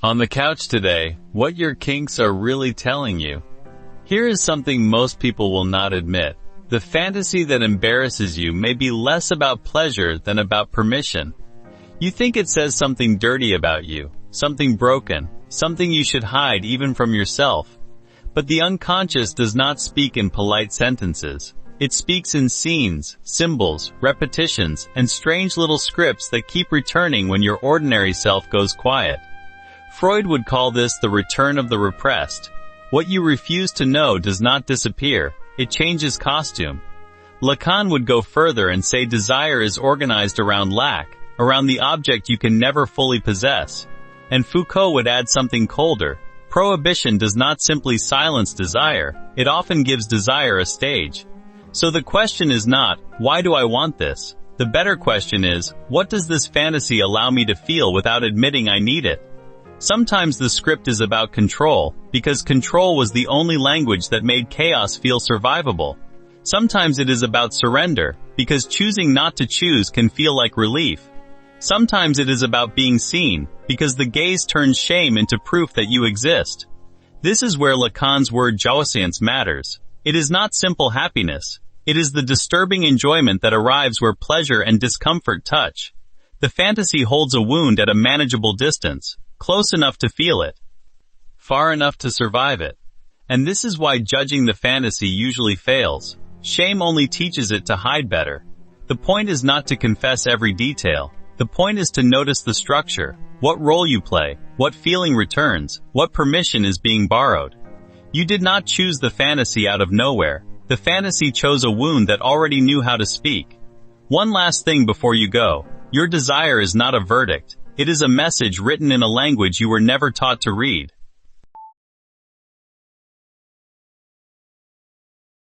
On the couch today, what your kinks are really telling you. Here is something most people will not admit. The fantasy that embarrasses you may be less about pleasure than about permission. You think it says something dirty about you, something broken, something you should hide even from yourself. But the unconscious does not speak in polite sentences. It speaks in scenes, symbols, repetitions, and strange little scripts that keep returning when your ordinary self goes quiet. Freud would call this the return of the repressed. What you refuse to know does not disappear, it changes costume. Lacan would go further and say desire is organized around lack, around the object you can never fully possess. And Foucault would add something colder. Prohibition does not simply silence desire, it often gives desire a stage. So the question is not, why do I want this? The better question is, what does this fantasy allow me to feel without admitting I need it? Sometimes the script is about control, because control was the only language that made chaos feel survivable. Sometimes it is about surrender, because choosing not to choose can feel like relief. Sometimes it is about being seen, because the gaze turns shame into proof that you exist. This is where Lacan's word jouissance matters. It is not simple happiness. It is the disturbing enjoyment that arrives where pleasure and discomfort touch. The fantasy holds a wound at a manageable distance, close enough to feel it, far enough to survive it. And this is why judging the fantasy usually fails. Shame only teaches it to hide better. The point is not to confess every detail. The point is to notice the structure, what role you play, what feeling returns, what permission is being borrowed. You did not choose the fantasy out of nowhere. The fantasy chose a wound that already knew how to speak. One last thing before you go. Your desire is not a verdict. It is a message written in a language you were never taught to read.